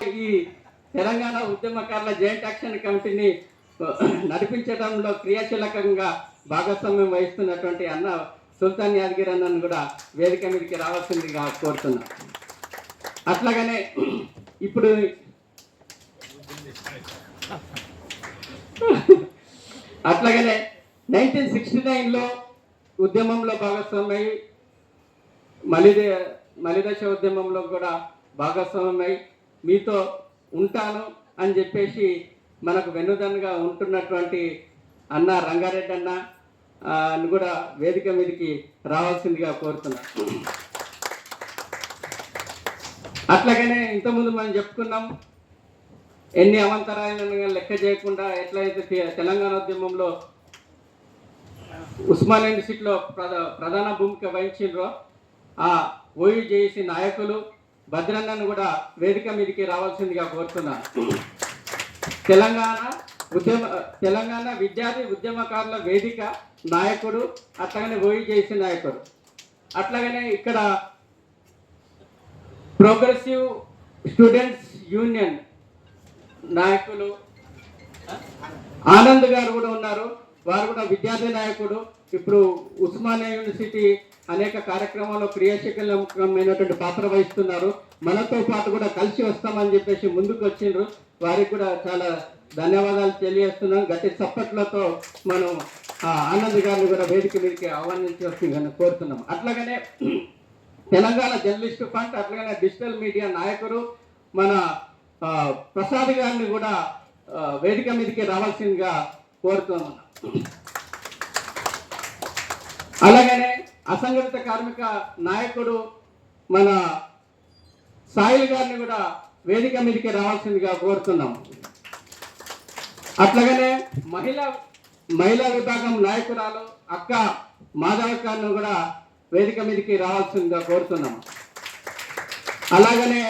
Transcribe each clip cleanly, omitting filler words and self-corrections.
ఈ తెలంగాణ ఉద్యమకారుల joint action కమిటీని నడిపించడంలో క్రియాశీలకంగా భాగస్వామ్యం వహిస్తున్నటువంటి అన్న సుల్తాన్ యాదగిరి అన్నను కూడా వేదిక మీదకి రావాల్సిందిగా కోరుతున్నా. అట్లాగనే ఇప్పుడు అట్లాగనే 1969లో ఉద్యమంలో భాగస్వామ్యై మలిదశ ఉద్యమంలో కూడా భాగస్వామ్యై మీతో ఉంటాను అని చెప్పేసి మనకు వెన్నుదన్నుగా ఉంటున్నటువంటి అన్న రంగారెడ్డి అన్న కూడా వేదిక మీదకి రావాల్సిందిగా కోరుతున్నా. అట్లాగనే ఇంతకుముందు మనం చెప్పుకున్నాం, ఎన్ని అవంతరాలను లెక్క చేయకుండా ఎట్లయితే తెలంగాణ ఉద్యమంలో ఉస్మానియా యూనివర్సిటీలో ప్రధాన భూమిక వహించారో ఆ ఓయూజేఏసీ నాయకులు భద్రన్నను కూడా వేదిక మీదకి రావాల్సిందిగా కోరుతున్నాను. తెలంగాణ విద్యార్థి ఉద్యమకారుల వేదిక నాయకుడు, అట్లాగనే ఓయూజేఏసీ నాయకుడు, అట్లాగనే ఇక్కడ ప్రోగ్రెసివ్ స్టూడెంట్స్ యూనియన్ నాయకులు ఆనంద్ గారు కూడా ఉన్నారు. వారు కూడా విద్యార్థి నాయకుడు. ఇప్పుడు ఉస్మానియా యూనివర్సిటీ అనేక కార్యక్రమాల్లో క్రియాశీలకమైనటువంటి పాత్ర వహిస్తున్నారు. మనతో పాటు కూడా కలిసి వస్తామని చెప్పేసి ముందుకు వచ్చిండ్రు. వారికి కూడా చాలా ధన్యవాదాలు తెలియజేస్తున్నాం. గట్టి చప్పట్లతో మనం ఆనంద్ గారిని కూడా వేదిక మీదకి ఆహ్వానించవలసిందని కోరుతున్నాం. అట్లాగనే తెలంగాణ జర్నలిస్టు ఫండ్, అట్లాగనే డిజిటల్ మీడియా నాయకుడు మన ప్రసాద్ గారిని కూడా వేదిక మీదకి రావాల్సిందిగా కోరుతున్నాం. అలాగనే అసంఘటిత కార్మిక నాయకుడు మన సాయిల్ గారిని కూడా వేదిక మీదకి రావాల్సిందిగా కోరుతున్నాం. అట్లాగనే మహిళా విభాగం నాయకురాలు అక్క మాధవక్కను కూడా వేదిక మీదకి రావాల్సిందిగా కోరుతున్నాం. అలాగనే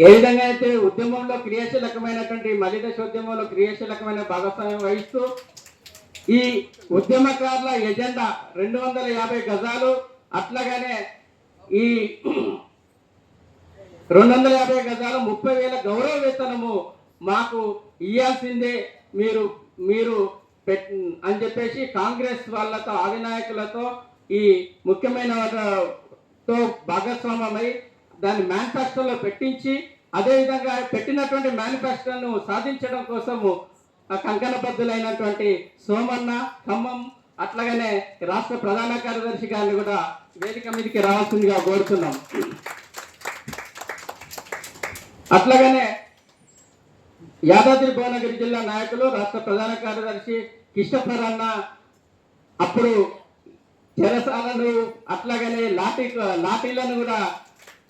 ఏ విధంగా అయితే ఉద్యమంలో క్రియాశీలకమైనటువంటి మలిదశ ఉద్యమంలో క్రియాశీలకమైన భాగస్వామ్యం వహిస్తూ ఈ ఉద్యమకారుల ఎజెండా 250 గజాలు, అట్లాగనే ఈ 250 గజాలు 30,000 గౌరవ వేతనము మాకు ఇవ్వాల్సిందే మీరు అని చెప్పేసి కాంగ్రెస్ వాళ్ళతో అధినాయకులతో ఈ ముఖ్యమైన భాగస్వామ్యమై దాన్ని మేనిఫెస్టోలో పెట్టించి, అదేవిధంగా పెట్టినటువంటి మేనిఫెస్టోను సాధించడం కోసము కంకణబద్ధులైనటువంటి సోమన్న ఖమ్మం, అట్లాగనే రాష్ట్ర ప్రధాన కార్యదర్శి గారిని కూడా వేదిక మీదకి రావాల్సిందిగా కోరుతున్నాం. అట్లాగనే యాదాద్రి భువనగిరి జిల్లా నాయకులు రాష్ట్ర ప్రధాన కార్యదర్శి కిష్టఫర్ అన్న అప్పుడు చెరసాలను అట్లాగనే లాఠీలను కూడా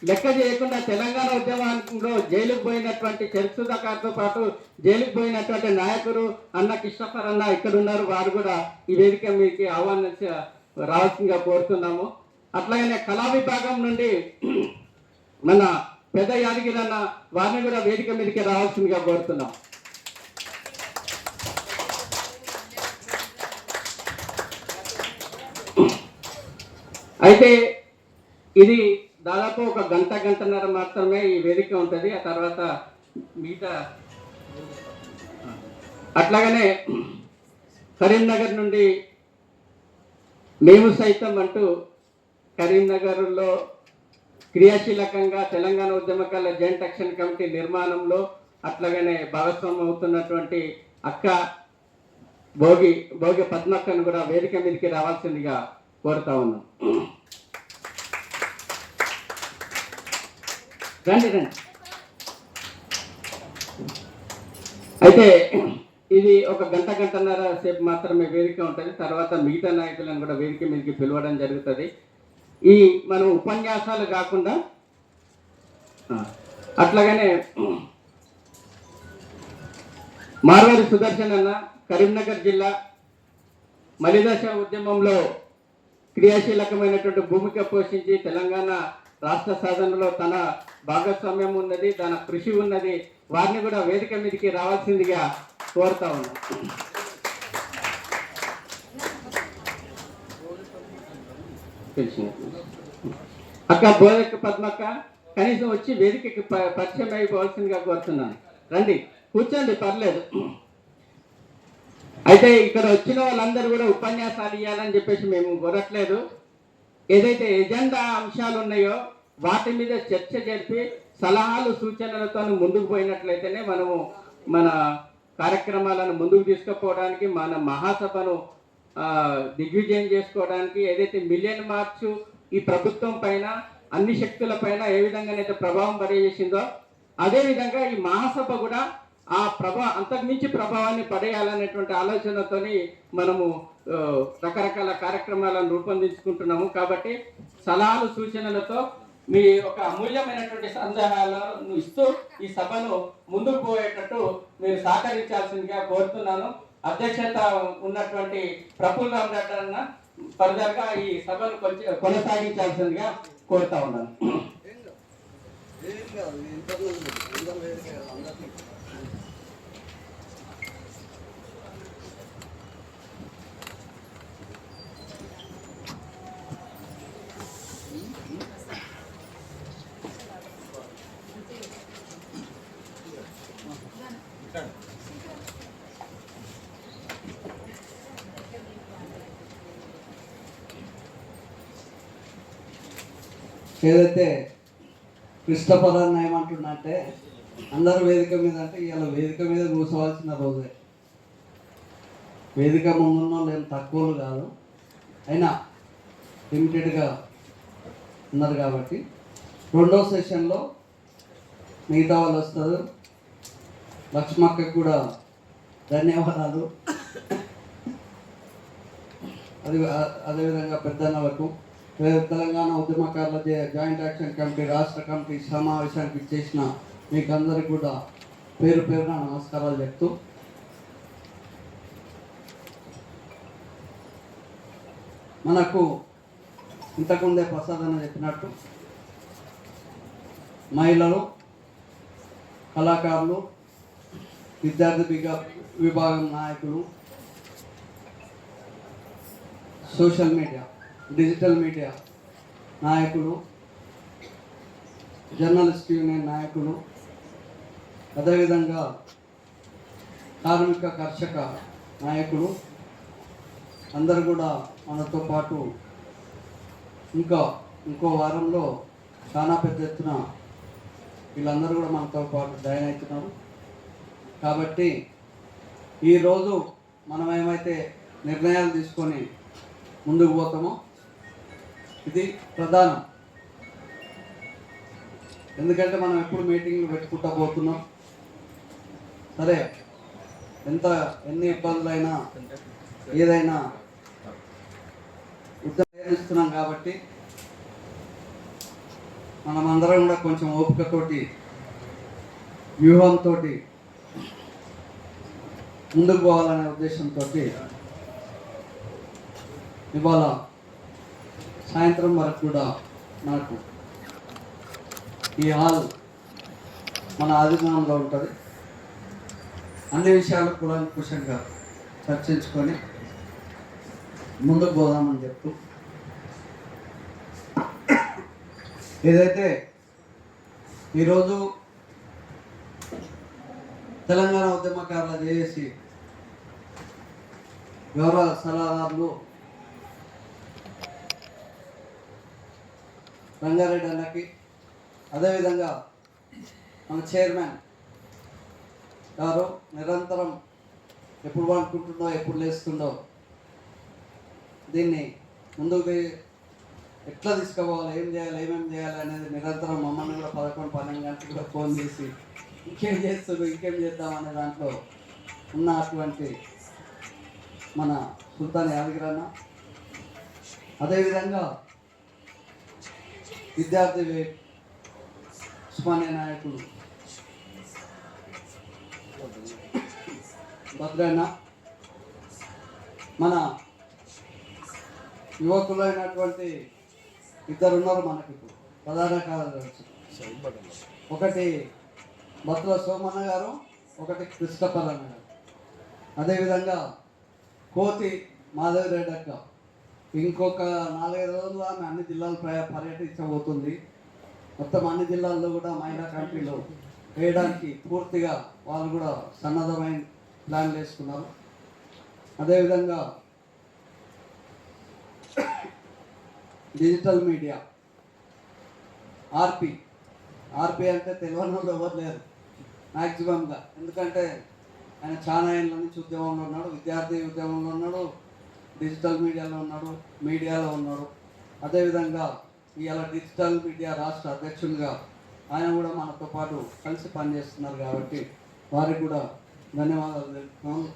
లెక్క చేయకుండా తెలంగాణ ఉద్యమంలో జైలుకు పోయినటువంటి చరిత్రకారుతో పాటు జైలుకు పోయినటువంటి నాయకుడు అన్న కిష్టఫర్ అన్న ఇక్కడ ఉన్నారు. వారు కూడా ఈ వేదిక మీదకి ఆహ్వానించి రావాల్సిందిగా కోరుతున్నాము. అట్లాగనే కళా విభాగం నుండి మన పెద్ద యాదగిరి అన్న వారిని కూడా వేదిక మీదకి రావాల్సిందిగా కోరుతున్నాం. అయితే ఇది దాదాపు ఒక గంటన్నర మాత్రమే ఈ వేదిక ఉంటుంది. ఆ తర్వాత మిగతా అట్లాగనే కరీంనగర్ నుండి మేము సైతం అంటూ కరీంనగర్లో క్రియాశీలకంగా తెలంగాణ ఉద్యమకారుల జాయింట్ యాక్షన్ కమిటీ నిర్మాణంలో అట్లాగనే భాగస్వామ్యం అవుతున్నటువంటి అక్క భోగి పద్మక్కను కూడా వేదిక మీదకి రావాల్సిందిగా కోరుతా ఉన్నాం. రండి. అయితే ఇది ఒక గంటన్నర సేపు మాత్రమే వేదిక ఉంటుంది. తర్వాత మిగతా నాయకులను కూడా వేదిక మీదకి పిలవడం జరుగుతుంది. ఈ మనం ఉపన్యాసాలు కాకుండా అట్లాగనే మార్వాడి సుదర్శన్ అన్న కరీంనగర్ జిల్లా మలిదశ ఉద్యమంలో క్రియాశీలకమైనటువంటి భూమిక పోషించి తెలంగాణ రాష్ట్ర సాధనలో తన భాగస్వామ్యం ఉన్నది, తన కృషి ఉన్నది. వారిని కూడా వేదిక మీదకి రావాల్సిందిగా కోరుతా ఉన్నాం. అక్క భోగి పద్మక్క కనీసం వచ్చి వేదికకి పరిచయం అయిపోవాల్సిందిగా కోరుతున్నాను. రండి, కూర్చోండి, పర్లేదు. అయితే ఇక్కడ వచ్చిన వాళ్ళందరూ కూడా ఉపన్యాసాలు ఇవ్వాలని చెప్పేసి మేము కోరట్లేదు. ఏదైతే ఎజెండా అంశాలు ఉన్నాయో వాటి మీద చర్చ జరిపి సలహాలు సూచనలతో ముందుకు పోయినట్లయితేనే మనము మన కార్యక్రమాలను ముందుకు తీసుకుపోవడానికి, మన మహాసభను దిగ్విజయం చేసుకోవడానికి, ఏదైతే మిలియన్ మార్చు ఈ ప్రభుత్వం పైన అన్ని శక్తుల పైన ఏ విధంగానైతే ప్రభావం పడేసిందో అదేవిధంగా ఈ మహాసభ కూడా ఆ అంతకుమించి ప్రభావాన్ని పడేయాలనేటువంటి ఆలోచనతోని మనము రకరకాల కార్యక్రమాలను రూపొందించుకుంటున్నాము. కాబట్టి సలహాలు సూచనలతో మీ ఒక అమూల్యమైనటువంటి సందేహాలను ఇస్తూ ఈ సభను ముందుకు పోయేటట్టు మీరు సహకరించాల్సిందిగా కోరుతున్నాను. అధ్యక్షత ఉన్నటువంటి ప్రఫుల్ రామ్ రెడ్డి అన్న ఫర్దర్గా ఈ సభను కొనసాగించాల్సిందిగా కోరుతా ఉన్నాను. ఏదైతే కృష్ణపదాన్ని ఏమంటున్నా అంటే అందరూ వేదిక మీద అంటే ఇవాళ వేదిక మీద కూర్చోవాల్సిన రోజే. వేదిక ముందున్న వాళ్ళు ఏం తక్కువలు కాదు, అయినా లిమిటెడ్గా ఉన్నారు కాబట్టి రెండో సెషన్లో మిగతా వాళ్ళు వస్తారు. లక్ష్మక్కకి కూడా ధన్యవాదాలు. అదేవిధంగా పెద్దన్నలకు, తెలంగాణ ఉద్యమకారుల జాయింట్ యాక్షన్ కమిటీ రాష్ట్ర కమిటీ సమావేశానికి ఇచ్చేసిన మీకు అందరికీ కూడా పేరు పేరున నమస్కారాలు చెప్తూ, మనకు ఇంతకుముందే ప్రసాద్ అని చెప్పినట్టు మహిళలు, కళాకారులు, విద్యార్థి విభాగం నాయకులు, సోషల్ మీడియా, డిజిటల్ మీడియా నాయకులు, జర్నలిస్ట్ యూనియన్ నాయకులు, అదేవిధంగా కార్మిక కర్షక నాయకులు అందరూ కూడా మనతో పాటు ఇంకో వారంలో చాలా పెద్ద ఎత్తున వీళ్ళందరూ కూడా మనతో పాటు జాయిన్ అవుతున్నారు. కాబట్టి ఈరోజు మనం ఏమైతే నిర్ణయాలు తీసుకొని ముందుకు పోతామో ఇది ప్రధానం. ఎందుకంటే మనం ఎప్పుడు మీటింగ్లు పెట్టుకుంటా పోతున్నాం. సరే, ఎన్ని ఇబ్బందులైనా ఏదైనా ఉద్యమిస్తున్నాం కాబట్టి మనమందరం కూడా కొంచెం ఓపికతోటి, వ్యూహంతో ముందుకు పోవాలనే ఉద్దేశంతో ఇవాళ సాయంత్రం వరకు కూడా మనకు ఈ హాల్ మన ఆధీనంలో ఉంటుంది. అన్ని విషయాలు కూలంకుషంగా చర్చించుకొని ముందుకు పోదామని చెప్తూ, ఏదైతే ఈరోజు తెలంగాణ ఉద్యమకారుల జేఏసీ గౌరవ సలహాదారులు రంగారెడ్డి అన్నకి, అదేవిధంగా మన చైర్మన్ గారు నిరంతరం ఎప్పుడు పండుకుంటుండో ఎప్పుడు లేస్తుండో దీన్ని ముందుకు ఎట్లా తీసుకోవాలి, ఏం చేయాలి, ఏమేమి చేయాలి అనేది నిరంతరం మమ్మల్ని కూడా 11-12 గంటలు కూడా ఫోన్ చేసి ఇంకేం చేస్తారు, ఇంకేం చేద్దాం అనే దాంట్లో ఉన్నటువంటి మన సుల్తాన్ యాదగిరి అన్న, అదేవిధంగా విద్యార్థి ఉస్మానియా నాయకుడు భద్రన్న, మన యువకులైనటువంటి ఇద్దరు ఉన్నారు మనకి ఇప్పుడు ప్రధాన కార్యదర్శి. ఒకటి బత్తుల సోమన్న గారు, ఒకటి కృష్ణపరన్న గారు, అదేవిధంగా కోతి మాధవిరెడ్డి అక్క ఇంకొక 4-5 రోజులు ఆమె అన్ని జిల్లాలు పర్యటించబోతుంది. మొత్తం అన్ని జిల్లాల్లో కూడా మహిళా కమిటీలు వేయడానికి పూర్తిగా వాళ్ళు కూడా సన్నద్ధమైన ప్లాన్ వేసుకున్నారు. అదేవిధంగా డిజిటల్ మీడియా ఆర్పి అంటే తెలియని వాళ్ళు ఎవరు లేరు మ్యాక్సిమంగా. ఎందుకంటే ఆయన చాలా ఏళ్ళ నుంచి ఉద్యమంలో ఉన్నాడు, విద్యార్థి ఉద్యమంలో ఉన్నాడు, డిజిటల్ మీడియాలో ఉన్నాడు, మీడియాలో ఉన్నాడు. అదేవిధంగా ఇవాళ డిజిటల్ మీడియా రాష్ట్ర అధ్యక్షునిగా ఆయన కూడా మనతో పాటు కలిసి పనిచేస్తున్నారు కాబట్టి వారికి కూడా ధన్యవాదాలు తెలుపుతున్నాను.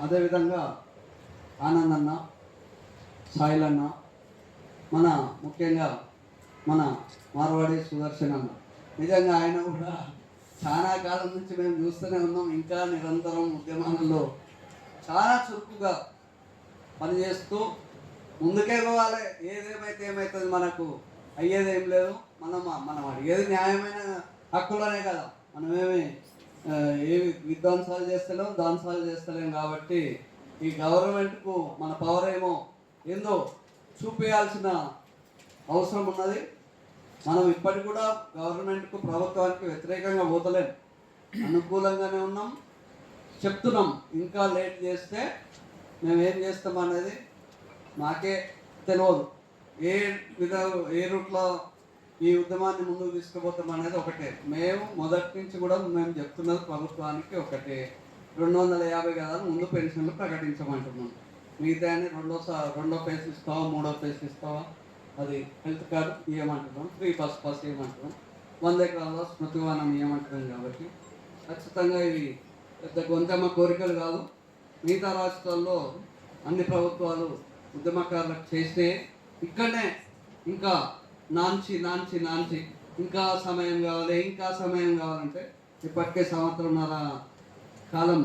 అదేవిధంగా ఆనంద్ అన్న, సాయిల్ అన్న, మన ముఖ్యంగా మన మార్వాడి సుదర్శన్ అన్న, నిజంగా ఆయన కూడా చాలా కాలం నుంచి మేము చూస్తూనే ఉన్నాం. ఇంకా నిరంతరం ఉద్యమాలలో చాలా చురుకుగా పనిచేస్తూ ముందుకే పోవాలి. ఏదేమైతే ఏమవుతుంది, మనకు అయ్యేదేం లేదు. మనం అడిగేది న్యాయమైన హక్కులనే కదా. మనమేమి ఏవి విధ్వంసాలు చేస్తలేం, ధ్వంసాలు చేస్తలేం. కాబట్టి ఈ గవర్నమెంట్కు మన పవర్ ఏమో ఏందో చూపించాల్సిన అవసరం ఉన్నది. మనం ఇప్పటికి కూడా గవర్నమెంట్కు, ప్రభుత్వానికి వ్యతిరేకంగా పోతలేం, అనుకూలంగానే ఉన్నాం, చెప్తున్నాం. ఇంకా లేట్ చేస్తే మేము ఏం చేస్తాం అనేది మాకే తెలియదు. ఏ రూట్లో ఈ ఉద్యమాన్ని ముందుకు తీసుకుపోతాం అనేది ఒకటే. మేము మొదటి నుంచి కూడా మేము చెప్తున్నది ప్రభుత్వానికి ఒకటే, 250 కదా ముందు పెన్షన్లు ప్రకటించమంటున్నాం. మిగతా రెండో ఫేజ్ ఇస్తావా, మూడో ఫేజ్ ఇస్తావా, అది హెల్త్ కార్డు ఇవ్వమంటున్నాం, 3 బస్ ఇవ్వమంటున్నాం, 100 ఎకరాల స్మృతివనం ఇవ్వమంటున్నాం. కాబట్టి ఖచ్చితంగా ఇవి పెద్ద గొంతమ్మ కోరికలు కాదు. మిగతా రాష్ట్రాల్లో అన్ని ప్రభుత్వాలు ఉద్యమకారులకు చేస్తే ఇక్కడనే ఇంకా నాంచి ఇంకా సమయం కావాలంటే ఇప్పటికే 1.5 సంవత్సరంన్నర కాలం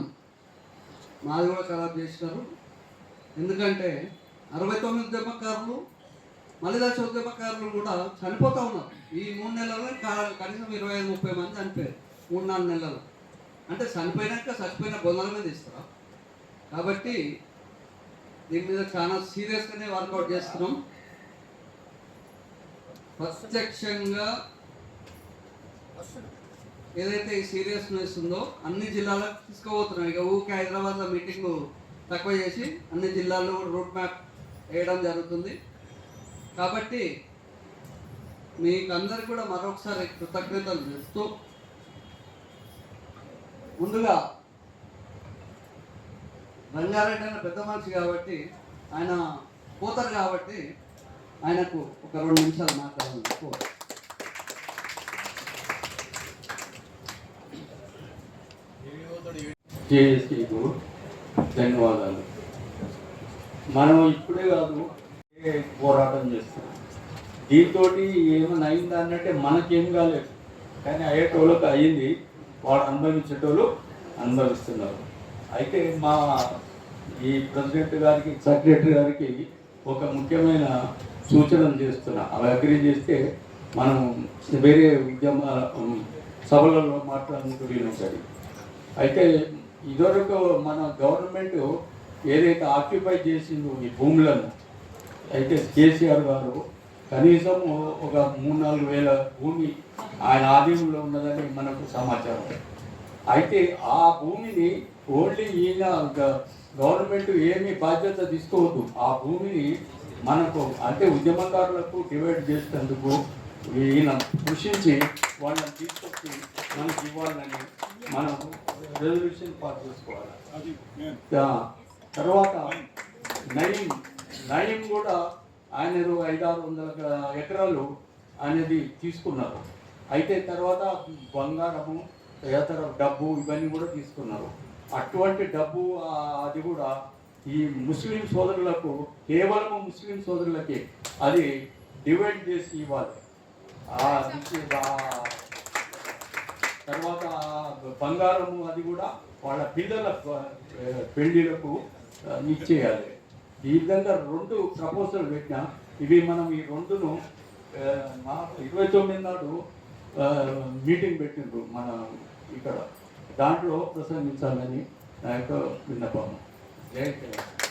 మాది కూడా ఖరాబ్ చేసినారు. ఎందుకంటే 69 ఉద్యమకారులు, మళ్ళీ దశ ఉద్యమకారులు కూడా చనిపోతూ ఉన్నారు. ఈ 3 నెలల్లో కనీసం 25-30 మంది చనిపోయారు 3-4 నెలలు. అంటే చచ్చిపోయిన బొందల మీద ఇస్తారా? కాబట్టి దీని మీద చాలా సీరియస్గానే వర్కౌట్ చేస్తున్నాం. ప్రత్యక్షంగా ఏదైతే ఈ సీరియస్నెస్ ఉందో అన్ని జిల్లాలకు తీసుకుపోతున్నాం. ఇక ఊకే హైదరాబాద్లో మీటింగ్ తక్కువ చేసి అన్ని జిల్లాల్లో రూట్ మ్యాప్ వేయడం జరుగుతుంది. కాబట్టి మీకు అందరికి కూడా మరొకసారి కృతజ్ఞతలు చెప్తూ, ముందుగా రంగారెడ్డి అయిన పెద్ద మనిషి కాబట్టి ఆయన పోతారు కాబట్టి ఆయనకు ఒక 2 నిమిషాలు మాట్లాడాలి. జేఏసీకు ధన్యవాదాలు. మనం ఇప్పుడే కాదు పోరాటం చేస్తున్నాం. దీంతో ఏమైనా అయిందా అన్నట్టే మనకేం కాలేదు, కానీ అయ్యేటోళ్ళకి అయ్యింది. వాడు అనుభవించేటోళ్ళు అనుభవిస్తున్నారు. అయితే మా ఈ ప్రెసిడెంట్ గారికి, సెక్రటరీ గారికి ఒక ముఖ్యమైన సూచనలు చేస్తున్నా. అవి అగ్రీ చేస్తే మనం వేరే ఉద్యమ సభలలో మాట్లాడుకుంటూ ఉంటుంది. అయితే ఇదివరకు మన గవర్నమెంట్ ఏదైతే ఆక్యుపై చేసిందో ఈ భూములను, అయితే కేసీఆర్ గారు కనీసం ఒక 3-4 వేల భూమి ఆయన ఆధీనంలో ఉన్నదని మనకు సమాచారం. అయితే ఆ భూమిని ఓన్లీ ఈయన గవర్నమెంట్ ఏమీ బాధ్యత తీసుకోవద్దు. ఆ భూమిని మనకు అంటే ఉద్యమకారులకు డివైడ్ చేసేందుకు ఈయన కృషించి వాళ్ళని తీసుకొచ్చి మనకి ఇవ్వాలని మనం రెజల్యూషన్ పాస్ చేసుకోవాలి. తర్వాత నయం కూడా ఆయన 500-600 ఎకరాలు అనేది తీసుకున్నారు. అయితే తర్వాత బంగారము, ఇతర డబ్బు ఇవన్నీ కూడా తీసుకున్నారు. అటువంటి డబ్బు అది కూడా ఈ ముస్లిం సోదరులకు, కేవలం ముస్లిం సోదరులకి అది డివైడ్ చేసి ఇవ్వాలి. తర్వాత బంగారము అది కూడా వాళ్ళ పిల్లల పెళ్లిలకు ఇచ్చేయాలి. ఈ విధంగా 2 ప్రపోజల్ పెట్టినా ఇవి మనం ఈ 2ను 29 నాడు మీటింగ్ పెట్టిండ్రు మన ఇక్కడ. దాంట్లో ప్రసంగించాలని నా యొక్క విన్నపం. జై తెలంగాణ.